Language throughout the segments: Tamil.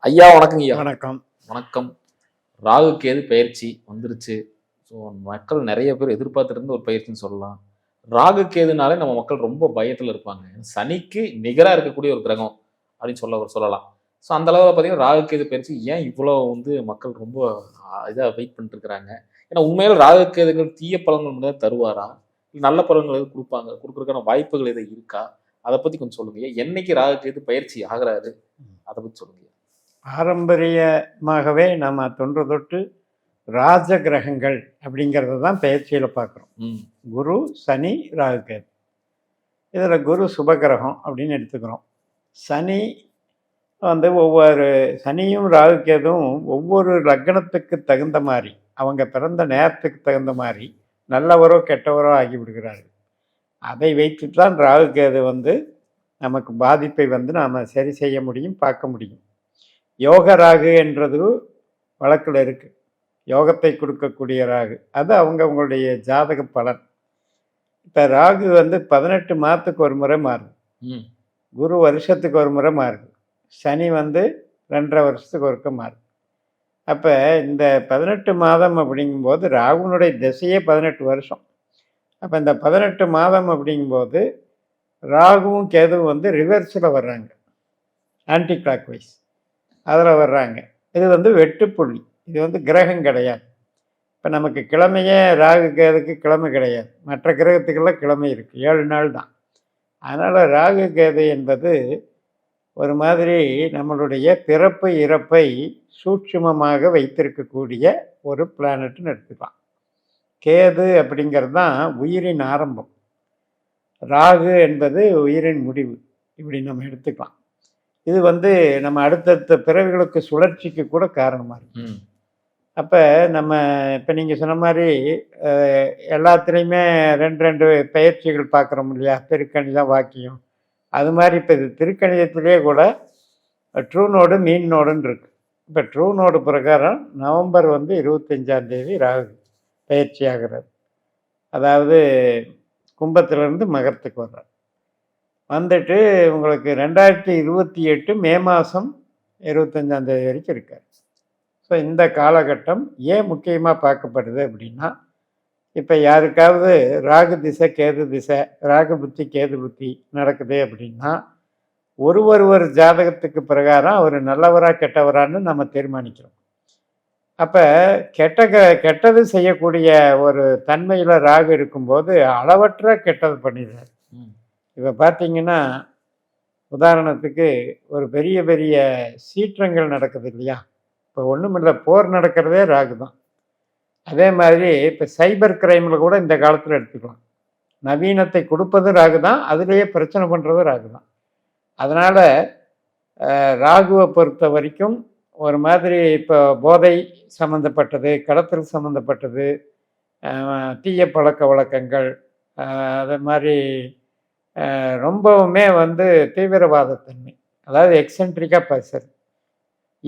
ஐயா வணக்கங்க ஐயா. வணக்கம். வணக்கம். ராகு கேது பயிற்சி வந்துருச்சு. ஸோ மக்கள் நெறைய பேர் எதிர்பார்த்துட்டு இருந்த ஒரு பயிற்சின்னு சொல்லலாம். ராகு கேதுனாலே நம்ம மக்கள் ரொம்ப பயத்துல இருப்பாங்க. சனிக்கு நிகரா இருக்கக்கூடிய ஒரு கிரகம் அப்படின்னு சொல்லலாம். ஸோ அந்த அளவுல பார்த்தீங்கன்னா, ராகு கேது பயிற்சி ஏன் இவ்வளோ மக்கள் ரொம்ப இதா வெயிட் பண்ணிட்டு இருக்கிறாங்க? ஏன்னா உண்மையில ராகு கேதுகள் தீய பலன்கள் மட்டும் தான் தருவாரா? இல்ல நல்ல பலன்கள் எதுவும் குடுப்பாங்க? குடுக்குறதுக்கான வாய்ப்புகள் எதுவும் இருக்கா? அத பத்தி கொஞ்சம் சொல்லுங்க. என்னைக்கு ராகு கேது பயிற்சி ஆகுறாரு? அத பத்தி சொல்லுங்க. பாரம்பரியமாகவே நம்ம தொன்று தொட்டு ராஜ கிரகங்கள் அப்படிங்கிறத தான் பெயர்ச்சியில் பார்க்குறோம். குரு, சனி, ராகு, கேது. இதில் குரு சுபகிரகம் அப்படின்னு எடுத்துக்கிறோம். சனி வந்து சனியும் ராகு கேதும் ஒவ்வொரு லக்னத்துக்கு தகுந்த மாதிரி, அவங்க பிறந்த நேரத்துக்கு தகுந்த மாதிரி நல்லவரோ கெட்டவரோ ஆகி விடுகிறார்கள். அதை வைத்து தான் ராகு கேது வந்து நமக்கு பாதிப்பை வந்து நாம் சரி செய்ய முடியும், பார்க்க முடியும். யோக ராகு என்றது வழக்கில் இருக்கு. யோகத்தை கொடுக்கக்கூடிய ராகு அது அவங்களுடைய ஜாதக பலன். இப்போ ராகு வந்து 18 மாதத்துக்கு ஒரு முறை மாறுது. குரு வருஷத்துக்கு ஒரு முறை மாறுது. சனி வந்து 2.5 வருஷத்துக்கு ஒருக்க மாறுது. அப்போ இந்த 18 மாதம் அப்படிங்கும்போது ராகுனுடைய திசையே 18 வருஷம். அப்போ இந்த 18 மாதம் அப்படிங்கும்போது ராகுவும் கேதுவும் வந்து ரிவர்ஸில் வர்றாங்க, ஆன்டி கிளாக் வைஸ் அதில் வர்றாங்க. இது வந்து வெட்டுப்புள்ளி. இது வந்து கிரகம் கிடையாது. இப்போ நமக்கு கிழமையே ராகு கேதுக்கு கிழமை கிடையாது. மற்ற கிரகத்துக்கெல்லாம் கிழமை இருக்குது, 7 நாள் தான். அதனால் ராகு கேது என்பது ஒரு மாதிரி நம்மளுடைய பிறப்பு இறப்பை சூட்சுமமாக வைத்திருக்கக்கூடிய ஒரு பிளானட்னு எடுத்துக்கலாம். கேது அப்படிங்கிறது தான் உயிரின் ஆரம்பம், ராகு என்பது உயிரின் முடிவு. இப்படி நம்ம எடுத்துக்கலாம். இது வந்து நம்ம அடுத்தடுத்த பிறவிகளுக்கு சுழற்சிக்கு கூட காரணமாக இருக்கு. அப்போ நம்ம இப்போ நீங்கள் சொன்ன மாதிரி எல்லாத்துலேயுமே 2 பயிற்சிகள் பார்க்குறோம் இல்லையா? திருக்கணிதம், வாக்கியம். அது மாதிரி இப்போ இது திருக்கணிதத்திலே கூட ட்ரூ நோடு, மீன் நோடுன்னு இருக்கு. இப்போ ட்ரூ நோடு பிரகாரம் நவம்பர் வந்து 25ஆம் தேதி ராகு பயிற்சி ஆகிறது. அதாவது கும்பத்திலேருந்து மகரத்துக்கு வர்றார். வந்துட்டு உங்களுக்கு 2028 மே மாதம் 25ஆம் தேதி வரைக்கும் இருக்கார். ஸோ இந்த காலகட்டம் ஏன் முக்கியமாக பார்க்கப்படுது அப்படின்னா, இப்போ யாருக்காவது ராகு திசை, கேது திசை, ராகு புத்தி, கேது புத்தி நடக்குது அப்படின்னா, ஒரு ஜாதகத்துக்கு பிரகாரம் அவர் நல்லவரா கெட்டவரான்னு நம்ம தீர்மானிக்கிறோம். அப்போ கெட்டது செய்யக்கூடிய ஒரு தன்மையில் ராகு இருக்கும்போது அளவற்ற கெட்டது பண்ணிடுறாரு. இப்போ பார்த்தீங்கன்னா, உதாரணத்துக்கு ஒரு பெரிய பெரிய சீற்றங்கள் நடக்குது இல்லையா? இப்போ ஒன்றுமில்லை, போர் நடக்கிறதே ராகு தான். அதே மாதிரி இப்போ சைபர் கிரைமில் கூட இந்த காலத்தில் எடுத்துக்கலாம். நவீனத்தை கொடுப்பது ராகு தான், அதுலேயே பிரச்சனை பண்ணுறது ராகு தான். அதனால் ராகுவை பொறுத்த வரைக்கும் ஒரு மாதிரி இப்போ போதை சம்மந்தப்பட்டது, கடத்தல் சம்மந்தப்பட்டது, தீய பழக்க வழக்கங்கள், அது மாதிரி ரொம்பவுமே வந்து தீவிரவாதத்தன்மை, அதாவது எக்ஸென்ட்ரிக்காக பேசுறது.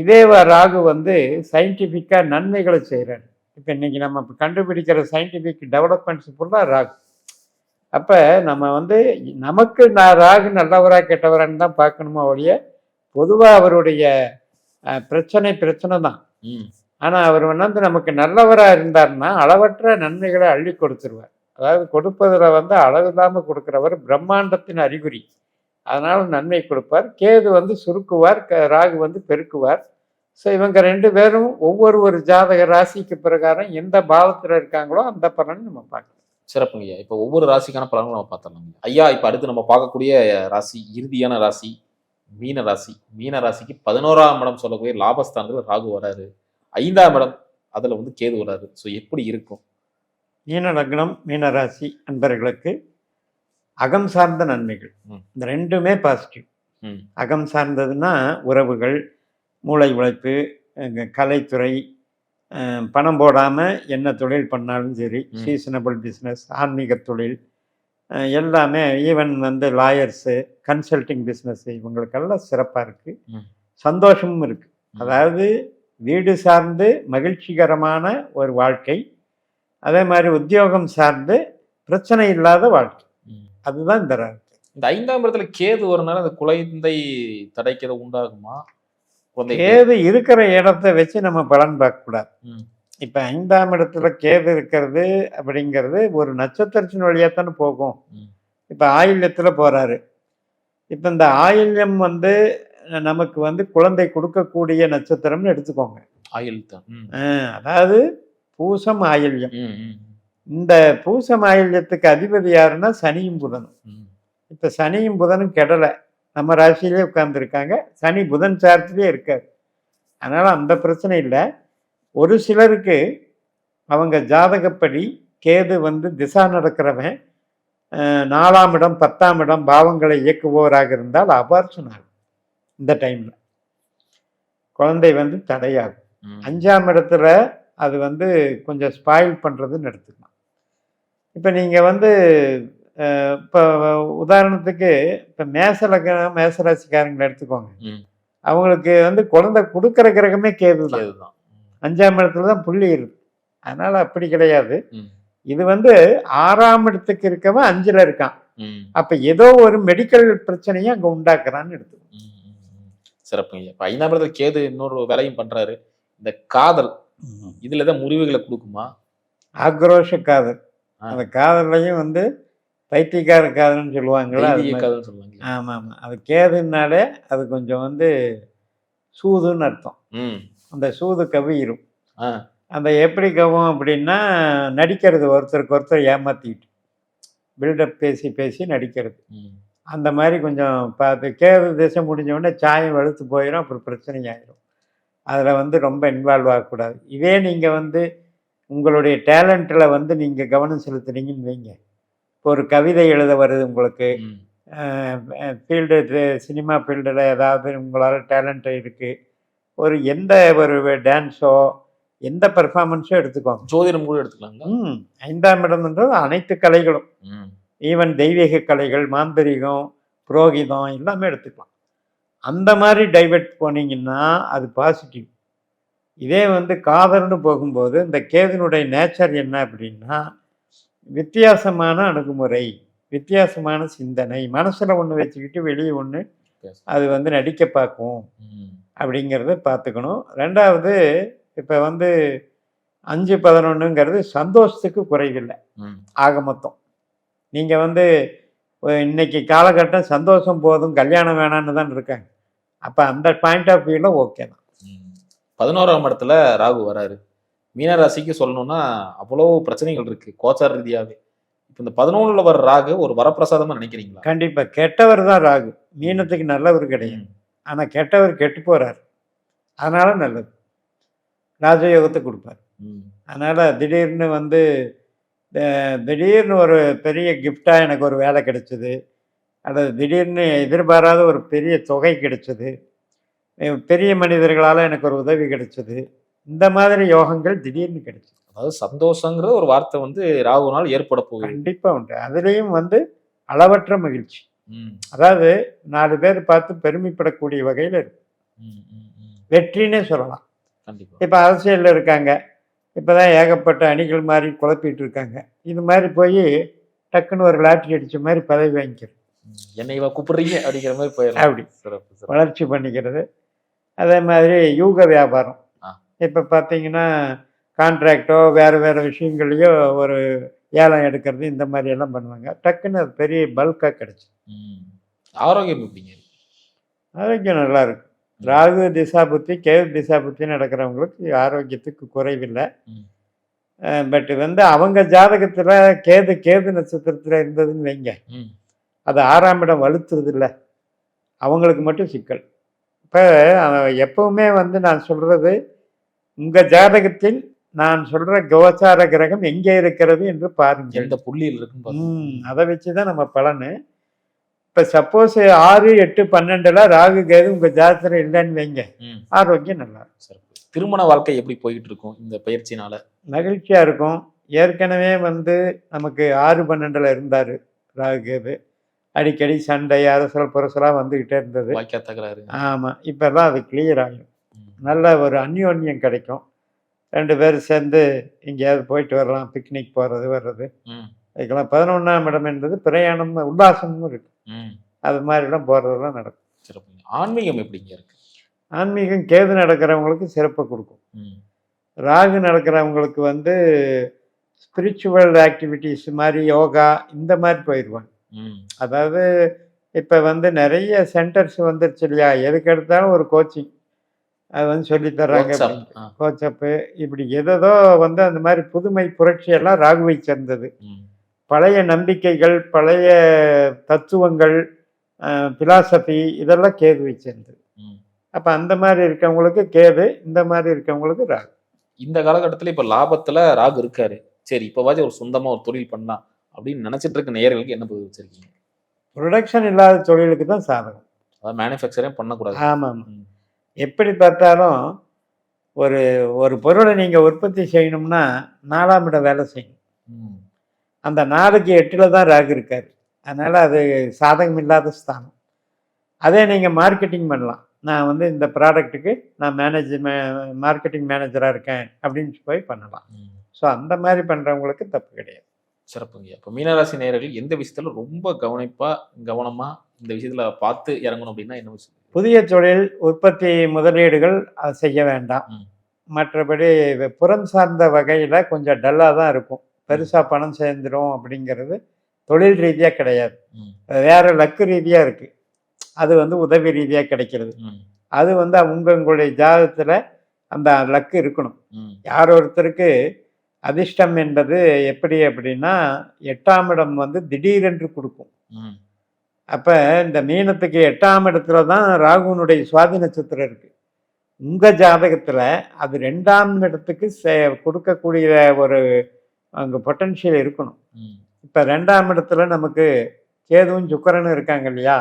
இதே ராகு வந்து சயின்டிஃபிக்காக நன்மைகளை செய்கிறாரு. இப்போ இன்றைக்கி நம்ம கண்டுபிடிக்கிற சயின்டிஃபிக் டெவலப்மெண்ட்ஸ் ஃபுல்லாக ராகு. அப்போ நம்ம வந்து நமக்கு ராகு நல்லவரா கெட்டவரான்னு தான் பார்க்கணுமா ஒழிய, பொதுவாக அவருடைய பிரச்சனை தான். ஆனால் அவர் வந்து நமக்கு நல்லவராக இருந்தார்னா அளவற்ற நன்மைகளை அள்ளி கொடுத்துருவார். அதாவது கொடுப்பதில் வந்து அளவில்லாமல் கொடுக்குறவர், பிரம்மாண்டத்தின் அறிகுறி. அதனால் நன்மை கொடுப்பார். கேது வந்து சுருக்குவார், ராகு வந்து பெருக்குவார். ஸோ இவங்க 2 பேரும் ஒரு ஜாதக ராசிக்கு பிரகாரம் எந்த பாவத்தில் இருக்காங்களோ அந்த பலன் நம்ம பார்க்கலாம். சிறப்புங்க ஐயா. இப்போ ஒவ்வொரு ராசிக்கான பலன்களும் நம்ம பார்த்துடலாம் ஐயா. இப்போ அடுத்து நம்ம பார்க்கக்கூடிய ராசி, இறுதியான ராசி மீன ராசி. மீன ராசிக்கு 11ஆம் இடம் சொல்லக்கூடிய லாபஸ்தானத்தில் ராகு வராரு. 5ஆம் இடம் அதில் வந்து கேது வராரு. ஸோ எப்படி இருக்கும்? மீன லக்னம், மீனராசி அன்பர்களுக்கு அகம் சார்ந்த நன்மைகள் இந்த 2மே பாசிட்டிவ். அகம் சார்ந்ததுன்னா உறவுகள், மூளை உழைப்பு, கலைத்துறை, பணம் போடாமல் என்ன தொழில் பண்ணாலும் சரி, சீசனபிள் பிஸ்னஸ், ஆன்மீக தொழில், எல்லாமே, ஈவன் வந்து லாயர்ஸு, கன்சல்டிங் பிஸ்னஸ், இவங்களுக்கெல்லாம் சிறப்பாக இருக்குது. சந்தோஷமும் இருக்குது. அதாவது வீடு சார்ந்து மகிழ்ச்சிகரமான ஒரு வாழ்க்கை, அதே மாதிரி உத்தியோகம் சார்ந்து பிரச்சனை இல்லாத வாழ்க்கை. அதுதான் இந்த ராகு. இந்த 5ஆம் இடத்துல கேது வரனால அந்த குழந்தை தடைக்கிறது உண்டாகுமா? குழந்தை கேது இருக்கிற இடத்த வச்சு நம்ம பலன் பார்க்கக்கூடாது. ம். இப்போ 5ஆம் இடத்துல கேது இருக்கிறது அப்படிங்கிறது ஒரு நட்சத்திரத்தின் வழியாக தானே போகும். ம். இப்போ ஆயில்யத்தில் போகிறாரு. இப்போ இந்த ஆயில்யம் வந்து நமக்கு வந்து குழந்தை கொடுக்கக்கூடிய நட்சத்திரம்னு எடுத்துக்கோங்க. ஆயுள் தான். ம். அதாவது பூசம் ஆயில்யம். ம். ம். இந்த பூசம் ஆயில்யத்துக்கு அதிபதி யாருன்னா சனியும் புதனும். ம். இப்போ சனியும் புதனும் கெடலை, நம்ம ராசியிலே உட்கார்ந்துருக்காங்க. சனி புதன் சாரத்திலே இருக்காரு. அதனால் அந்த பிரச்சனை இல்லை. ஒரு சிலருக்கு அவங்க ஜாதகப்படி கேது வந்து திசா நடக்கிறவன் 4ஆம் இடம் 10ஆம் இடம் பாவங்களை இயக்குபவராக இருந்தால் அபார்ஷன் ஆகும். இந்த டைமில் குழந்தை வந்து தடையாகும். ம். 5ஆம் இடத்துல அது வந்து கொஞ்சம் ஸ்பாயில் பண்ணுறதுன்னு எடுத்துக்கலாம். இப்போ நீங்கள் வந்து இப்போ உதாரணத்துக்கு இப்போ மேசராசிக்காரங்களை எடுத்துக்கோங்க. ம். அவங்களுக்கு வந்து குழந்தை கொடுக்குற கிரகமே கேது தான். கேதுதான். 5ஆம் இடத்துல தான் புள்ளி இருக்கு. அதனால் அப்படி கிடையாது. ம். இது வந்து 6ஆம் இடத்துக்கு இருக்கவன் 5ல் இருக்கான். ம். அப்போ ஏதோ ஒரு மெடிக்கல் பிரச்சனையை அங்கே உண்டாக்குறான்னு எடுத்துக்கணும். ம். ம். சிறப்புங்க. இப்ப 5ஆம் இடத்துல கேது இன்னொரு வேலையும் பண்றாரு. இந்த காதல் இதுல ஏதாவது முறிவுகளை கொடுக்குமா? ஆக்ரோஷ காதல். ஆ. அந்த காதலையும் வந்து பைத்தியக்கார காதல்னு சொல்லுவாங்களா? அது தெய்வீக மாதிரி. காதல்னு சொல்லுவாங்க. ஆமாம் ஆமாம். அது கேதுனாலே அது கொஞ்சம் வந்து சூதுன்னு அர்த்தம். ம். அந்த சூது கவியிரும். ஆ. அந்த எப்படி கவும் அப்படின்னா நடிக்கிறது, ஒருத்தருக்கு ஒருத்தர் ஏமாற்றிக்கிட்டு பில்டப் பேசி பேசி நடிக்கிறது. ம். அந்த மாதிரி கொஞ்சம் பார்த்து கேது திசை முடிஞ்ச உடனே சாயம் வெளுத்து போயிடும். அப்புறம் பிரச்சனை ஆயிடும். அதில் வந்து ரொம்ப இன்வால்வ் ஆகக்கூடாது. இதே நீங்கள் வந்து உங்களுடைய டேலண்ட்டில் வந்து நீங்கள் கவனம் செலுத்துனீங்கன்னு வைங்க. இப்போ ஒரு கவிதை எழுத வருது உங்களுக்கு, ம். ஃபீல்டு சினிமா ஃபீல்டில் ஏதாவது உங்களால் டேலண்ட் இருக்குது, எந்த ஒரு டான்ஸோ எந்த பெர்ஃபார்மன்ஸோ எடுத்துக்கோங்க. ஜோதிடம் கூட எடுத்துக்கலாங்களா? 5ஆம் இடம்ன்றது அனைத்து கலைகளும், ம். ஈவன் தெய்வீக கலைகள், மாந்திரிகம், புரோகிதம் எல்லாமே எடுத்துக்கலாம். அந்த மாதிரி டைவர்ட் போனீங்கன்னா அது பாசிட்டிவ். இதே வந்து காதல்னு போகும்போது இந்த கேதுனுடைய நேச்சர் என்ன அப்படின்னா வித்தியாசமான அணுகுமுறை, வித்தியாசமான சிந்தனை, மனசில் ஒன்று வச்சுக்கிட்டு வெளியே ஒன்று அது வந்து நடிக்க பார்க்கும். ம். அப்படிங்கிறத பார்த்துக்கணும். 2வது இப்போ வந்து 5-11ங்கிறது சந்தோஷத்துக்கு குறைவில்லை. ம். ஆக மொத்தம் நீங்கள் வந்து இன்னைக்கு காலகட்டம் சந்தோஷம் போதும் கல்யாணம் வேணான்னு தான் இருக்காங்க. அப்போ அந்த பாயிண்ட் ஆஃப் வியூவில் ஓகே தான். 11ஆம் இடத்துல ராகு வராரு. மீனராசிக்கு சொல்லணும்னா அவ்வளோ பிரச்சனைகள் இருக்கு கோச்சார ரீதியாவே. இப்போ இந்த 11ல வர ராகு ஒரு வரப்பிரசாதமா நினைக்கிறீங்களா? கண்டிப்பாக கெட்டவர் தான் ராகு. மீனத்துக்கு நல்லவர் கிடையாது. ஆனால் கெட்டவர் கெட்டு போகிறார். அதனால நல்லது, ராஜயோகத்தை கொடுப்பார். அதனால் திடீர்னு வந்து திடீர்னு ஒரு பெரிய கிஃப்டாக எனக்கு ஒரு வேலை கிடைச்சிது, அல்லது திடீர்னு எதிர்பாராத ஒரு பெரிய தொகை கிடைச்சது, பெரிய மனிதர்களால் எனக்கு ஒரு உதவி கிடைச்சது, இந்த மாதிரி யோகங்கள் திடீர்னு கிடைச்சது. அதாவது சந்தோஷங்கிற ஒரு வார்த்தை வந்து ராகுனால் ஏற்பட போகுது. கண்டிப்பாக உண்டு. அதுலேயும் வந்து அளவற்ற மகிழ்ச்சி. அதாவது 4 பேர் பார்த்து பெருமைப்படக்கூடிய வகையில் இருக்கு. வெற்றினே சொல்லலாம். இப்போ அரசியலில் இருக்காங்க, இப்போதான் ஏகப்பட்ட அணிகள் மாதிரி குழப்பிட்டு இருக்காங்க. இது மாதிரி போய் டக்குன்னு ஒரு லாட்டரி அடித்த மாதிரி பதவி வாங்கிக்கிறது, என்னை கூப்பிடுறீங்க அப்படிங்கிற மாதிரி போயிடலாம். அப்படி வளர்ச்சி பண்ணிக்கிறது. அதே மாதிரி யூக வியாபாரம். இப்போ பார்த்தீங்கன்னா கான்ட்ராக்டோ வேறு வேறு விஷயங்களையோ ஒரு ஏலம் எடுக்கிறது, இந்த மாதிரி எல்லாம் பண்ணுவாங்க. டக்குன்னு அது பெரிய பல்காக கிடச்சி. ஆரோக்கியம் எப்படிங்க? ஆரோக்கியம் நல்லா இருக்கு. ராகு திசாபுத்தி கேது திசாபுத்தி நடக்கிறவங்களுக்கு ஆரோக்கியத்துக்கு குறைவில்லை. பட் வந்து அவங்க ஜாதகத்தில் கேது நட்சத்திரத்தில் இருந்ததுன்னு வைங்க, அது 6ஆம் இடம் வலுத்துறது இல்லை, அவங்களுக்கு மட்டும் சிக்கல். இப்போ எப்பவுமே வந்து நான் சொல்கிறது, உங்கள் ஜாதகத்தில் நான் சொல்கிற கோச்சார கிரகம் எங்கே இருக்கிறது என்று பாருங்கள், எந்த புள்ளியில் இருக்குன்னு. அதை வச்சு தான் நம்ம பலனு. இப்போ சப்போஸ் 6, 8, 12ல் ராகு கேது உங்கள் ஜாதகத்தில் இல்லைன்னு வைங்க, ஆரோக்கியம் நல்லா இருக்கும். திருமண வாழ்க்கை எப்படி போயிட்டு இருக்கும் இந்த பயிற்சினால? மகிழ்ச்சியாக இருக்கும். ஏற்கனவே வந்து நமக்கு 6, 12ல் இருந்தார் ராகு கேது. அடிக்கடி சண்டை அரசல் புரசலாக வந்துக்கிட்டே இருந்தது. ஆமாம், இப்போல்லாம் அது கிளியர் ஆகிடும். நல்ல ஒரு அந்யோன்யம் கிடைக்கும். 2 பேரும் சேர்ந்து எங்கேயாவது போயிட்டு வரலாம், பிக்னிக் போகிறது வர்றது. அதுக்கெல்லாம் 11ஆம் இடம் என்பது பிரயாணம் உல்லாசமும் இருக்கு. அது மாதிரிலாம் போகிறதெல்லாம் நடக்கும். ஆன்மீகம் எப்படிங்க இருக்கு? ஆன்மீகம் கேது நடக்கிறவங்களுக்கு சிறப்பை கொடுக்கும். ம். ராகு நடக்கிறவங்களுக்கு வந்து ஸ்பிரிச்சுவல் ஆக்டிவிட்டீஸ் மாதிரி யோகா இந்த மாதிரி போயிடுவாங்க. ம். அதாவது இப்போ வந்து நிறைய சென்டர்ஸ் வந்துருச்சு இல்லையா, எதுக்கு எடுத்தாலும் ஒரு கோச்சிங் அது வந்து சொல்லித் தர்றாங்க. வாட்ஸ்அப். கோச்சப்பு இப்படி எதோ வந்து அந்த மாதிரி புதுமை புரட்சியெல்லாம் ராகுவை சேர்ந்தது. ம். பழைய நம்பிக்கைகள், பழைய தத்துவங்கள், பிலாசபி இதெல்லாம் கேதுவை சேர்ந்தது. ம். அப்போ அந்த மாதிரி இருக்கவங்களுக்கு கேது, இந்த மாதிரி இருக்கவங்களுக்கு ராகு. இந்த காலகட்டத்துல இப்ப லாபத்துல ராகு இருக்காரு. சரி இப்பவாச்சும் ஒரு சொந்தமா ஒரு தொழில் பண்ணலாம் அப்படின்னு நினைச்சிட்டு இருக்க நேயர்களுக்கு என்ன பதில் வச்சிருக்கீங்க? ப்ரொடக்ஷன் இல்லாத தொழிலுக்கு தான் சாதகம். அதாவது மேனுஃபேக்சரே பண்ணக்கூடாது. ஆமாம். ம். எப்படி பார்த்தாலும் ஒரு ஒரு பொருளை நீங்கள் உற்பத்தி செய்யணும்னா 4ஆம் இடம் வேலை செய்யணும். ம். அந்த 4க்கு 8ல் தான் ராகு இருக்கார். அதனால் அது சாதகம் இல்லாத ஸ்தானம். அதே நீங்கள் மார்க்கெட்டிங் பண்ணலாம். நான் வந்து இந்த ப்ராடக்ட்டுக்கு நான் மார்க்கெட்டிங் மேனேஜராக இருக்கேன் அப்படின்னு போய் பண்ணலாம். ம். ஸோ அந்த மாதிரி பண்ணுறவங்களுக்கு தப்பு கிடையாது. சிறப்புங்க. இப்போ மீனராசி நேயர்கள் எந்த விஷயத்துல ரொம்ப கவனமா இந்த விஷயத்துல பார்த்து இறங்கணும் அப்படின்னா என்ன விஷயம்? புதிய தொழில் உற்பத்தி முதலீடுகள் அது செய்ய வேண்டாம். ம். மற்றபடி புறம் சார்ந்த வகையில் கொஞ்சம் டல்லாக தான் இருக்கும். பெருசாக பணம் சேர்ந்துடும் அப்படிங்கிறது தொழில் ரீதியாக கிடையாது. ம். வேறு லக்கு ரீதியாக இருக்குது. அது வந்து உதவி ரீதியாக கிடைக்கிறது. ம். அது வந்து உங்களுடைய ஜாதகத்தில் அந்த லக்கு இருக்கணும். ம். யார் ஒருத்தருக்கு அதிர்ஷ்டம் என்பது எப்படி அப்படின்னா 8ஆம் இடம் வந்து திடீரென்று கொடுக்கும். ம். அப்போ இந்த மீனத்துக்கு 8ஆம் இடத்துல தான் ராகுனுடைய சுவாதி நட்சத்திரம் இருக்குது. உங்கள் ஜாதகத்தில் அது 2ஆம் இடத்துக்கு கொடுக்கக்கூடிய ஒரு அங்கே பொட்டன்ஷியல் இருக்கணும். ம். இப்போ 2ஆம் இடத்துல நமக்கு கேதுவும் சுக்கிரனும் இருக்காங்க இல்லையா,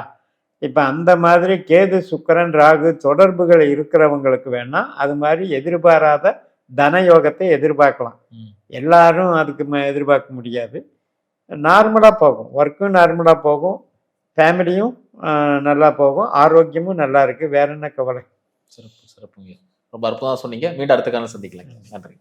இப்போ அந்த மாதிரி கேது சுக்கிரன் ராகு தொடர்புகள் இருக்கிறவங்களுக்கு வேணால் அது மாதிரி எதிர்பாராத தனயோகத்தை எதிர்பார்க்கலாம். ம். எல்லாரும் அதுக்கு எதிர்பார்க்க முடியாது. நார்மலாக போகும், ஒர்க்கும் நார்மலாக போகும், ஃபேமிலியும் நல்லா போகும், ஆரோக்கியமும் நல்லா இருக்குது. வேற என்ன கவலை? சிறப்புங்க. ரொம்ப அற்புதமா சொன்னீங்க. மீண்டும் அடுத்த காலம் சந்திக்கலாங்க. நன்றி.